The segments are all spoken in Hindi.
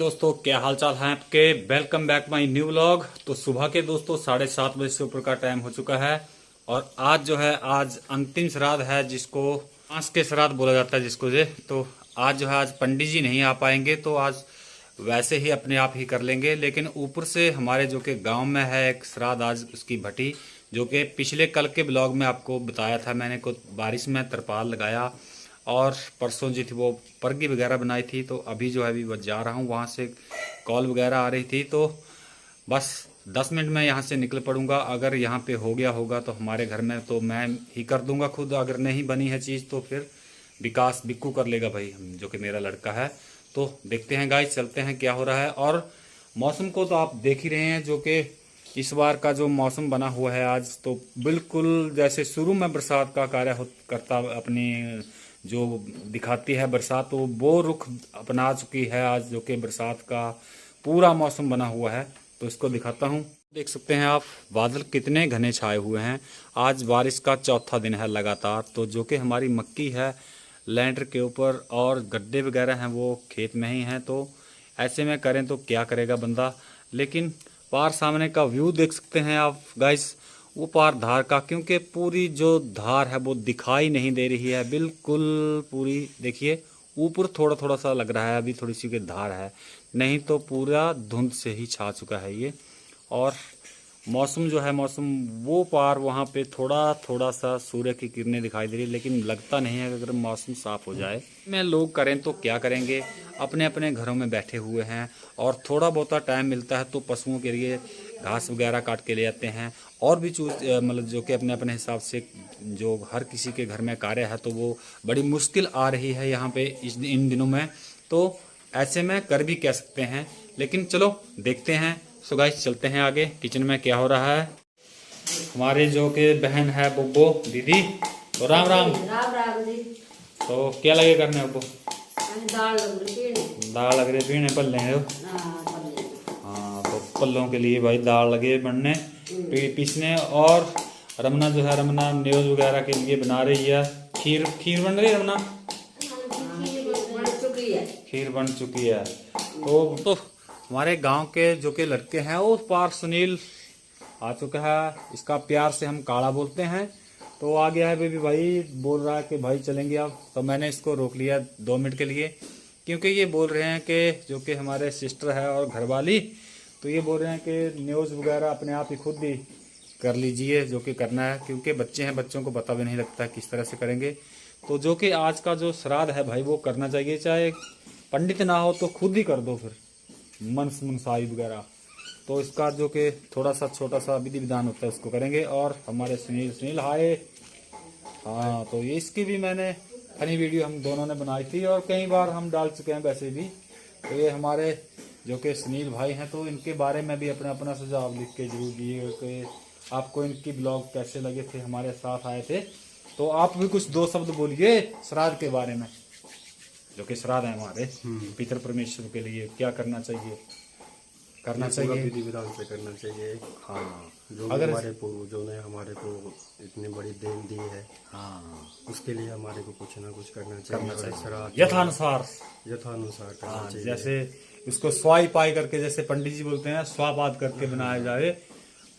दोस्तों, क्या हालचाल है आपके। Welcome back my new vlog. तो सुबह के दोस्तों 7:30 बजे से ऊपर का टाइम हो चुका है और आज जो है आज अंतिम श्राद्ध है, जिसको मांस के श्राद्ध बोला जाता है जिसको जे। तो आज जो है आज पंडित जी नहीं आ पाएंगे, तो आज वैसे ही अपने आप ही कर लेंगे। लेकिन ऊपर से हमारे जो कि गांव में है एक श्राद्ध आज, उसकी भट्टी, जो कि पिछले कल के ब्लॉग में आपको बताया था मैंने को। बारिश में तरपाल लगाया और परसों जी थी वो परगी वगैरह बनाई थी। तो अभी जो है अभी जा रहा हूँ, वहाँ से कॉल वगैरह आ रही थी, तो बस 10 मिनट में यहाँ से निकल पड़ूंगा। अगर यहाँ पे हो गया होगा तो हमारे घर में तो मैं ही कर दूंगा खुद। अगर नहीं बनी है चीज़ तो फिर विकास बिक्कू कर लेगा भाई, जो कि मेरा लड़का है। तो देखते हैं गाइस, चलते हैं क्या हो रहा है। और मौसम को तो आप देख ही रहे हैं, जो कि इस बार का जो मौसम बना हुआ है आज, तो बिल्कुल जैसे शुरू में बरसात का कार्य करता अपनी जो दिखाती है बरसात, तो वो रुख अपना चुकी है आज, जो कि बरसात का पूरा मौसम बना हुआ है। तो इसको दिखाता हूँ। देख सकते हैं आप बादल कितने घने छाए हुए हैं। आज बारिश का चौथा दिन है लगातार। तो जो कि हमारी मक्की है लैंटर के ऊपर और गड्ढे वगैरह हैं वो खेत में ही हैं। तो ऐसे में करें तो क्या करेगा बंदा। लेकिन पार सामने का व्यू देख सकते हैं आप गाइस, वो पार धार का, क्योंकि पूरी जो धार है वो दिखाई नहीं दे रही है बिल्कुल पूरी। देखिए ऊपर थोड़ा थोड़ा सा लग रहा है, अभी थोड़ी सी की धार है, नहीं तो पूरा धुंध से ही छा चुका है ये। और मौसम जो है, मौसम वो पार वहाँ पे थोड़ा थोड़ा सा सूर्य की किरणें दिखाई दे रही है, लेकिन लगता नहीं है अगर मौसम साफ हो जाए। में लोग करें तो क्या करेंगे, अपने अपने घरों में बैठे हुए हैं और थोड़ा बहुत टाइम मिलता है तो पशुओं के लिए घास वगैरह काट के ले आते हैं। और भी चूज मतलब जो कि अपने अपने हिसाब से जो हर किसी के घर में कार्य है, तो वो बड़ी मुश्किल आ रही है यहाँ पे इन दिनों में। तो ऐसे में कर भी कह सकते हैं, लेकिन चलो देखते हैं। सो गाइस चलते हैं आगे, किचन में क्या हो रहा है। हमारे जो के बहन है बुब्बो दीदी, तो राम राम। राम राम जी। तो क्या लगे करने बुब्बो। दाल लग रही है। दाल लग रही पीने पल्ले हो। हाँ, तो पल्लों के लिए भाई दाल लगे बनने पीसने। और रमना जो है, रमना न्यूज़ वगैरह के लिए बना रही है। खीर खीर बन रही है रमना। खीर बन चुकी है। तो हमारे गांव के जो के लड़के हैं वो पार सुनील आ चुका है, इसका प्यार से हम काला बोलते हैं। तो आ गया है बेबी भाई, बोल रहा है कि भाई चलेंगे आप। तो मैंने इसको रोक लिया 2 मिनट के लिए, क्योंकि ये बोल रहे हैं कि जो कि हमारे सिस्टर है और घरवाली, तो ये बोल रहे हैं कि न्यूज़ वगैरह अपने आप ही खुद भी कर लीजिए जो कि करना है, क्योंकि बच्चे हैं, बच्चों को पता भी नहीं लगता किस तरह से करेंगे। तो जो कि आज का जो श्राद्ध है भाई वो करना चाहिए, चाहे पंडित ना हो तो खुद ही कर दो फिर मनसाई वगैरह। तो इसका जो कि थोड़ा सा छोटा सा विधि विधान होता है उसको करेंगे। और हमारे सुनील सुनील हाय। हाँ, तो ये इसकी भी मैंने फनी वीडियो हम दोनों ने बनाई थी और कई बार हम डाल चुके हैं वैसे भी। तो ये हमारे जो कि सुनील भाई हैं, तो इनके बारे में भी अपना अपना सुझाव लिख के जरूर दिए कि आपको इनकी ब्लॉग कैसे लगे थे, हमारे साथ आए थे। तो आप भी कुछ 2 शब्द बोलिए श्राद्ध के बारे में, जो कि श्राद्ध है हमारे पितर परमेश्वर के लिए क्या करना चाहिए। करना चाहिए विधि विधान से करना चाहिए। हाँ, जो अगर हमारे पूर्वजों ने हमारे को इतनी बड़ी देन दी है, हाँ उसके लिए हमारे को कुछ ना कुछ करना चाहिए। श्राद्ध यथानुसार यथानुसार करना हाँ, चाहिए। जैसे उसको स्वाई पाई करके, जैसे पंडित जी बोलते हैं स्वापाद करके बनाया जाए,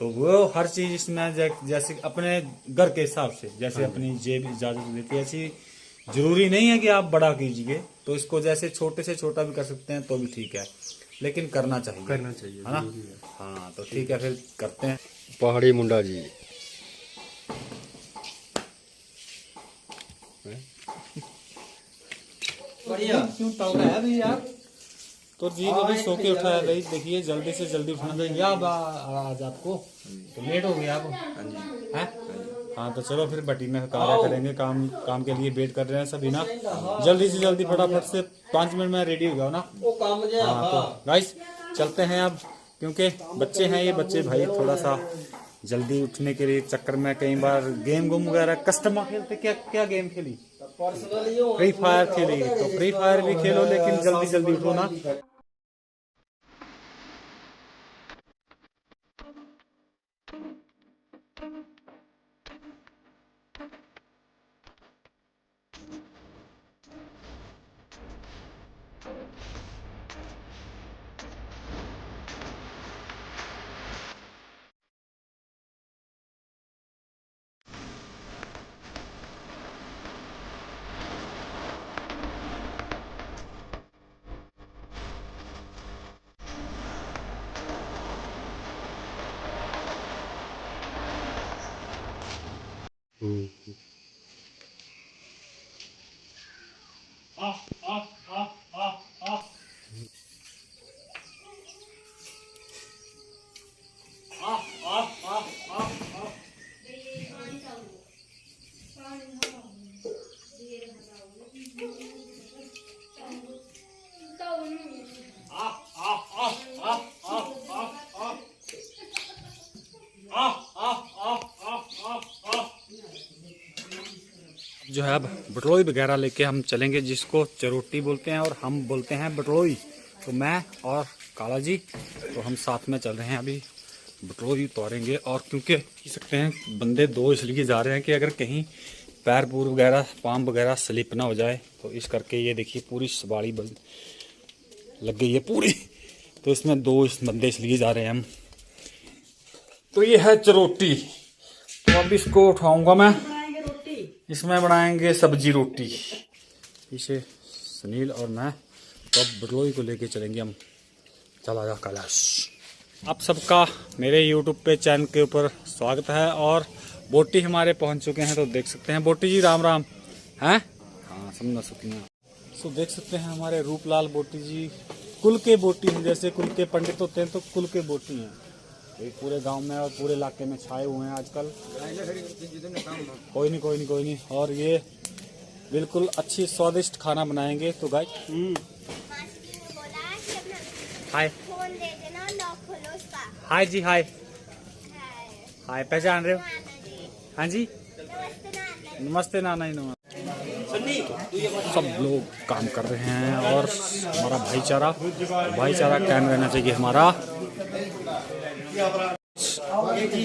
तो वो हर चीज इसमें जैसे अपने घर के हिसाब से, जैसे अपनी जेब इजाजत देती है, ऐसी जरूरी नहीं है कि आप बड़ा कीजिए। तो इसको जैसे छोटे से छोटा भी कर सकते हैं तो भी ठीक है, लेकिन करना चाहिए है ना। हाँ, तो ठीक है फिर करते हैं। पहाड़ी मुंडा जी बढ़िया क्यों टल रहा है भाई यार। तो जी अभी सो के उठा है भाई, देखिए जल्दी से जल्दी उठना चाहिए। अब आज आपको तो लेट हो गया आप हैं। हाँ, तो चलो फिर भट्टी में कार्य करेंगे, काम काम के लिए वेट कर रहे हैं सभी ना। जल्दी से जल्दी फटाफट से 5 मिनट में रेडी हो गया ना। हाँ, तो गाइस चलते हैं अब, क्योंकि बच्चे हैं ये बच्चे भाई थोड़ा सा जल्दी उठने के लिए चक्कर में कई बार गेम गुम वगैरह कस्टमर खेलते। क्या क्या गेम खेली, फ्री फायर खेली, तो फ्री फायर भी खेलो लेकिन जल्दी जल्दी उठो ना। जो है अब बटलोई वगैरह लेके हम चलेंगे, जिसको चरोटी बोलते हैं और हम बोलते हैं बटलोई। तो मैं और काला जी तो हम साथ में चल रहे हैं, अभी बटलोई उतारेंगे। और क्योंकि कह सकते हैं बंदे दो इसलिए जा रहे हैं कि अगर कहीं पैर पूर वगैरह पाम वगैरह स्लिप ना हो जाए, तो इस करके ये देखिए पूरी सवारी लग गई है पूरी। तो इसमें दो बंदे इसलिए जा रहे हैं हम। तो ये है चरोटी, तो अब इसको उठाऊंगा मैं, इसमें बनाएंगे सब्जी रोटी। इसे सुनील और मैं तो अब बटलोई को लेके चलेंगे हम। चला जा कैलाश। आप सबका मेरे YouTube पे चैनल के ऊपर स्वागत है। और बोटी हमारे पहुंच चुके हैं, तो देख सकते हैं। बोटी जी राम राम हैं। हाँ समझना सुखियाँ। तो देख सकते हैं हमारे रूपलाल बोटी जी कुल के बोटी हैं। जैसे कुल के पंडित होते हैं तो कुल के बोटी हैं। ये पूरे गांव में और पूरे इलाके में छाए हुए हैं आजकल। कोई नहीं। और ये बिल्कुल अच्छी स्वादिष्ट खाना बनाएंगे। तो गाइस हाय हाय जी, हाय हाय, पहचान रहे हो? हाँ जी, नमस्ते नाना जी, नमस्ते। सब लोग काम कर रहे हैं और हमारा भाईचारा कायम रहना चाहिए हमारा।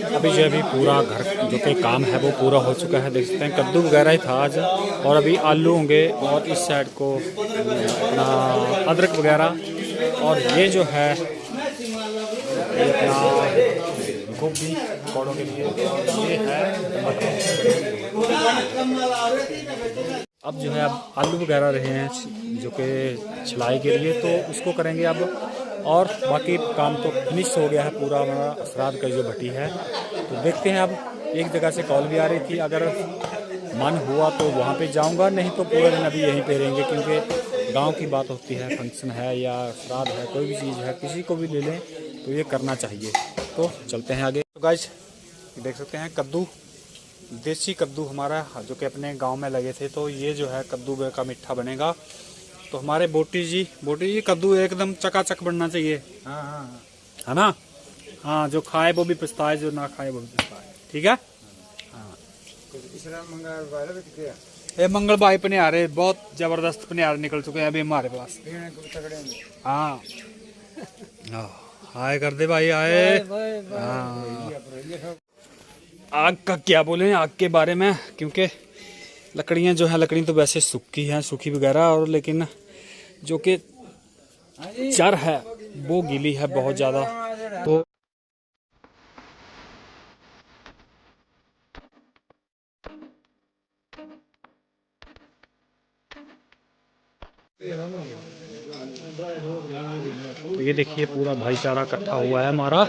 अभी पूरा घर जो कि काम है वो पूरा हो चुका है। देख सकते हैं कद्दू वगैरह ही था आज, और अभी आलू होंगे, और इस साइड को अपना अदरक वगैरह, और ये जो है ये अपना गोभी पकौड़ों के लिए, ये है अब जो है अब आलू वगैरह रहे हैं जो कि छिलाई के लिए, तो उसको करेंगे अब। और बाकी काम तो फिनिश हो गया है पूरा हमारा श्राद्ध का जो भट्टी है। तो देखते हैं, अब एक जगह से कॉल भी आ रही थी, अगर मन हुआ तो वहाँ पे जाऊँगा, नहीं तो पूरे दिन अभी यहीं पे रहेंगे। क्योंकि गांव की बात होती है, फंक्शन है या श्राद्ध है, कोई भी चीज़ है, किसी को भी ले लें तो ये करना चाहिए। तो चलते हैं आगे। तो गाइस देख सकते हैं कद्दू, देसी कद्दू हमारा जो कि अपने गांव में लगे थे। तो ये जो है कद्दू का मिठा बनेगा। तो हमारे बोटी जी कद्दू एकदम चकाचक बनना चाहिए। हाँ है ना। हाँ, जो खाए वो भी पछताए, जो ना खाए वो भी पछताए। ठीक है। हाँ, ये मंगल भाई पनियारे बहुत जबरदस्त पनियारे निकल चुके हैं अभी हमारे पास। हाँ हाय कर दे भाई, आए। हाँ, आग का क्या बोले आग के बारे में, क्योंकि लकड़ियाँ जो है, लकड़ी तो वैसे सूखी हैं, सूखी वगैरह, और लेकिन जो कि चर है वो गीली है बहुत ज़्यादा। तो ये देखिए पूरा भाईचारा इकट्ठा हुआ है हमारा।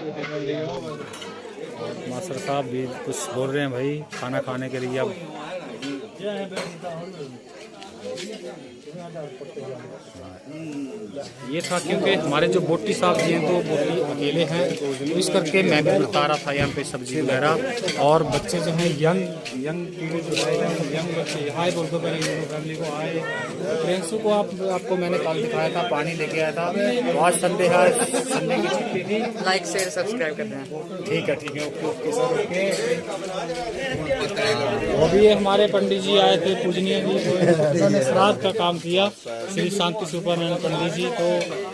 मास्टर साहब भी कुछ बोल रहे हैं भाई खाना खाने के लिए। अब ये था क्योंकि हमारे जो बोटी साहब जी हैं तो बोटी अकेले हैं, तो इस करके मैं भी बता रहा था यहाँ पे सब्जी वगैरह। और बच्चे जो हैं यंग पीढ़ी जो है, यंग बच्चे, हाय बोल दो पहले फैमिली को, हाय। प्रिंसू को आपको मैंने कल दिखाया था, पानी लेके आया था। तो आज संडे है, संडे की छुट्टी थी। लाइक शेयर सब्सक्राइब करते हैं। ठीक है ओके सर, ओके। वो भी हमारे पंडित जी आए थे, पूजनीय जी, उन्होंने श्राद्ध का काम किया, श्री शांति सुपरनैन पंडित जी। तो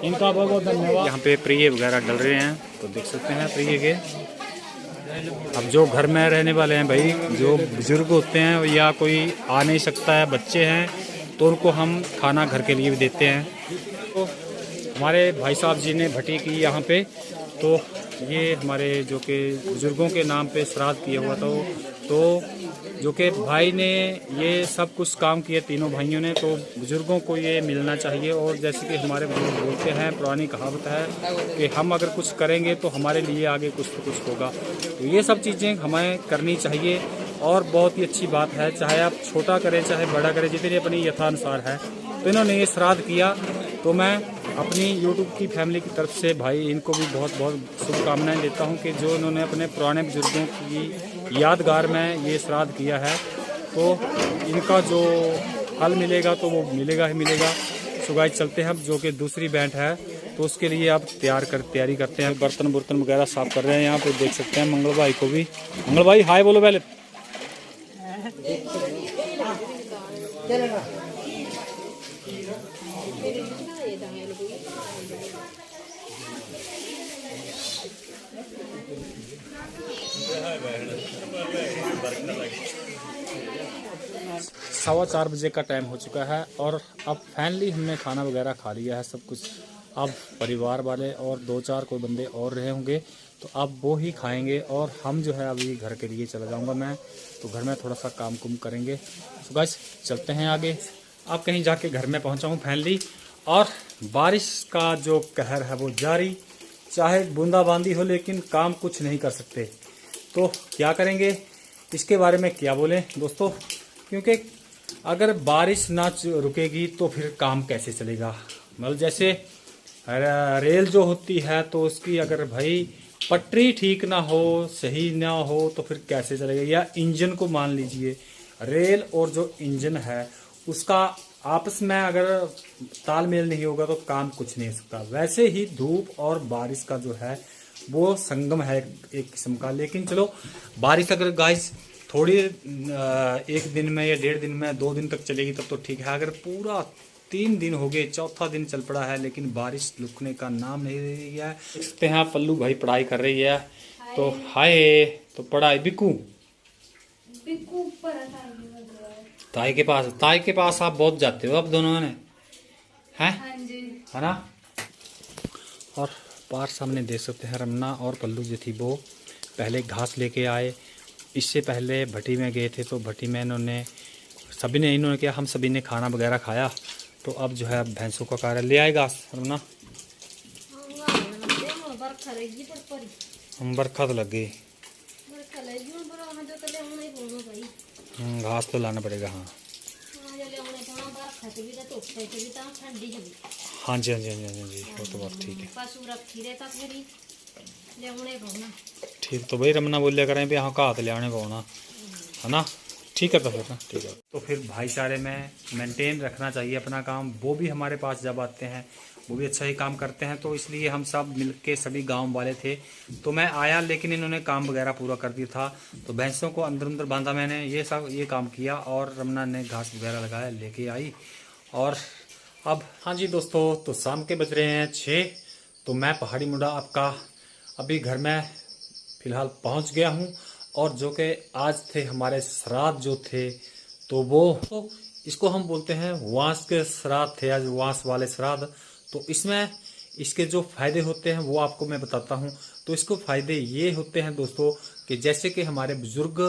इनका बहुत बहुत धन्यवाद। यहाँ पे प्रिय वगैरह डल रहे हैं, तो देख सकते हैं प्रिय के। अब जो घर में रहने वाले हैं भाई, जो बुजुर्ग होते हैं या कोई आ नहीं सकता है, बच्चे हैं, तो उनको हम खाना घर के लिए भी देते हैं। तो हमारे भाई साहब जी ने भट्टी की यहाँ पे, तो ये हमारे जो कि बुजुर्गों के नाम पे श्राद्ध किया हुआ था। तो जो कि भाई ने ये सब कुछ काम किए, तीनों भाइयों ने, तो बुजुर्गों को ये मिलना चाहिए। और जैसे कि हमारे बुजुर्ग बोलते हैं, पुरानी कहावत है कि हम अगर कुछ करेंगे तो हमारे लिए आगे कुछ तो कुछ होगा। तो ये सब चीज़ें हमें करनी चाहिए। और बहुत ही अच्छी बात है, चाहे आप छोटा करें चाहे बड़ा करें, जितनी अपनी यथानुसार है। तो इन्होंने ये श्राद्ध किया, तो मैं अपनी यूट्यूब की फैमिली की तरफ से भाई इनको भी बहुत बहुत शुभकामनाएं देता हूं कि जो इन्होंने अपने पुराने बुजुर्गों की यादगार में ये श्राद्ध किया है, तो इनका जो फल मिलेगा तो वो मिलेगा ही मिलेगा। सो गाइस चलते हैं अब, जो कि दूसरी बैंड है, तो उसके लिए आप तैयारी करते हैं। बर्तन वगैरह साफ कर रहे हैं। यहाँ पे देख सकते हैं मंगल भाई को भी। मंगल भाई हाय बोलो पहले। सवा 4 बजे का टाइम हो चुका है और अब फाइनली हमने खाना वगैरह खा लिया है सब कुछ। अब परिवार वाले और 2-4 कोई बंदे और रहे होंगे, तो अब वो ही खाएंगे और हम जो है अभी घर के लिए चला जाऊंगा मैं, तो घर में थोड़ा सा काम कुम करेंगे। तो गाइस चलते हैं आगे। अब कहीं जाके घर में पहुंचा हूं फाइनली, और बारिश का जो कहर है वो जारी, चाहे बूंदाबांदी हो लेकिन काम कुछ नहीं कर सकते। तो क्या करेंगे, इसके बारे में क्या बोलें दोस्तों, क्योंकि अगर बारिश ना रुकेगी तो फिर काम कैसे चलेगा। मतलब जैसे रेल जो होती है तो उसकी अगर भाई पटरी ठीक ना हो, सही ना हो, तो फिर कैसे चलेगा। या इंजन को मान लीजिए, रेल और जो इंजन है उसका आपस में अगर तालमेल नहीं होगा तो काम कुछ नहीं हो सकता। वैसे ही धूप और बारिश का जो है वो संगम है एक किस्म का। लेकिन चलो, बारिश अगर गाइस थोड़ी 1 दिन में या 1.5 दिन में 2 दिन तक चलेगी तब तो ठीक है। अगर पूरा 3 दिन हो गए, 4था दिन चल पड़ा है, लेकिन बारिश रुकने का नाम नहीं ले रही है। देखते हैं पल्लू भाई पढ़ाई कर रही है, तो हाय तो पढ़ाई बिकू ताई के पास आप बहुत जाते हो अब दोनों ने, हैं है ना। और पार सामने देख सकते हैं रमना और पल्लू जो थी वो पहले घास लेके आए। इससे पहले भट्टी में गए थे, तो भट्टी में इन्होंने किया, हम सभी ने खाना वगैरह खाया। तो अब जो है भैंसों का कार्य ले आएगा रमना। हम बरखा तो लग गई, घास तो लाना पड़ेगा। हाँ हाँ जी हाँ जी हाँ जी वो तो बात ठीक है। ठीक तो भाई रमना बोलिया करें भी हाँ हाथ ले आने पाना है ना। ठीक है तो फिर ना, ठीक है। तो फिर भाईचारे में मेंटेन रखना चाहिए अपना काम। वो भी हमारे पास जब आते हैं वो भी अच्छा ही काम करते हैं, तो इसलिए हम सब मिलके सभी गांव वाले थे। तो मैं आया लेकिन इन्होंने काम वगैरह पूरा कर दिया था, तो भैंसों को अंदर बांधा मैंने, ये काम किया, और रमना ने घास वगैरह लगाया लेके आई। और अब हाँ जी दोस्तों, तो शाम के बज रहे हैं 6, तो मैं पहाड़ी मुंडा आपका अभी घर में फ़िलहाल पहुंच गया हूं। और जो कि आज थे हमारे श्राद्ध जो थे, तो वो तो इसको हम बोलते हैं वांस के श्राद्ध थे आज, वांस वाले श्राद्ध। तो इसमें इसके जो फ़ायदे होते हैं वो आपको मैं बताता हूं। तो इसको फ़ायदे ये होते हैं दोस्तों कि जैसे कि हमारे बुज़ुर्ग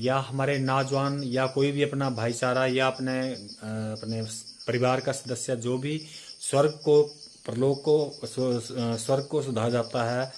या हमारे नौजवान या कोई भी अपना भाईचारा या अपने परिवार का सदस्य जो भी स्वर्ग को परलोक को स्वर्ग को सुधा जाता है,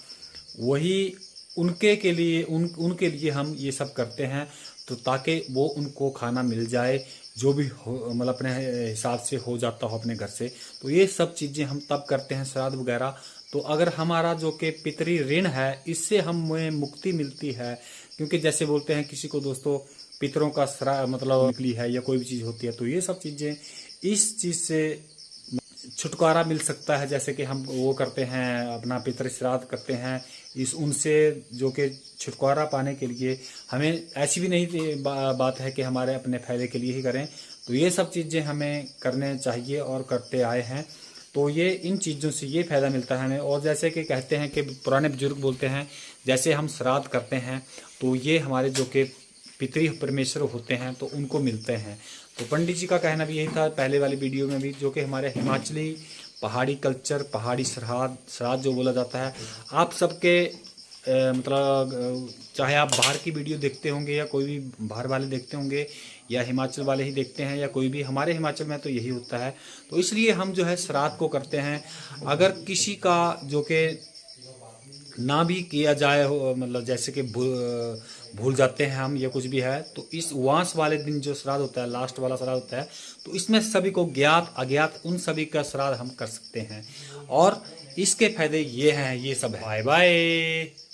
वही उनके लिए हम ये सब करते हैं, तो ताकि वो उनको खाना मिल जाए जो भी मतलब अपने हिसाब से हो जाता हो अपने घर से। तो ये सब चीज़ें हम तब करते हैं श्राद्ध वगैरह। तो अगर हमारा जो कि पितरी ऋण है, इससे हमें मुक्ति मिलती है। क्योंकि जैसे बोलते हैं किसी को दोस्तों पितरों का श्राद्ध मतलब निकली है या कोई भी चीज़ होती है, तो ये सब चीज़ें इस चीज़ से छुटकारा मिल सकता है। जैसे कि हम वो करते हैं अपना पितृ श्राद्ध करते हैं, इस उनसे जो कि छुटकारा पाने के लिए हमें ऐसी भी नहीं बात है कि हमारे अपने फायदे के लिए ही करें। तो ये सब चीज़ें हमें करने चाहिए और करते आए हैं। तो ये इन चीज़ों से ये फ़ायदा मिलता है हमें। और जैसे कि कहते हैं कि पुराने बुजुर्ग बोलते हैं, जैसे हम श्राद्ध करते हैं तो ये हमारे जो कि पितृ परमेश्वर होते हैं तो उनको मिलते हैं। तो पंडित जी का कहना भी यही था पहले वाली वीडियो में भी, जो कि हमारे हिमाचली पहाड़ी कल्चर, पहाड़ी श्राद्ध जो बोला जाता है। आप सबके मतलब चाहे आप बाहर की वीडियो देखते होंगे या कोई भी बाहर वाले देखते होंगे या हिमाचल वाले ही देखते हैं या कोई भी, हमारे हिमाचल में तो यही होता है। तो इसलिए हम जो है श्राद्ध को करते हैं। अगर किसी का जो कि ना भी किया जाए हो, मतलब जैसे कि भूल जाते हैं हम या कुछ भी है, तो इस उवास वाले दिन जो श्राद्ध होता है, लास्ट वाला श्राद्ध होता है, तो इसमें सभी को ज्ञात अज्ञात उन सभी का श्राद्ध हम कर सकते हैं। और इसके फायदे ये हैं, ये सब है। Bye bye.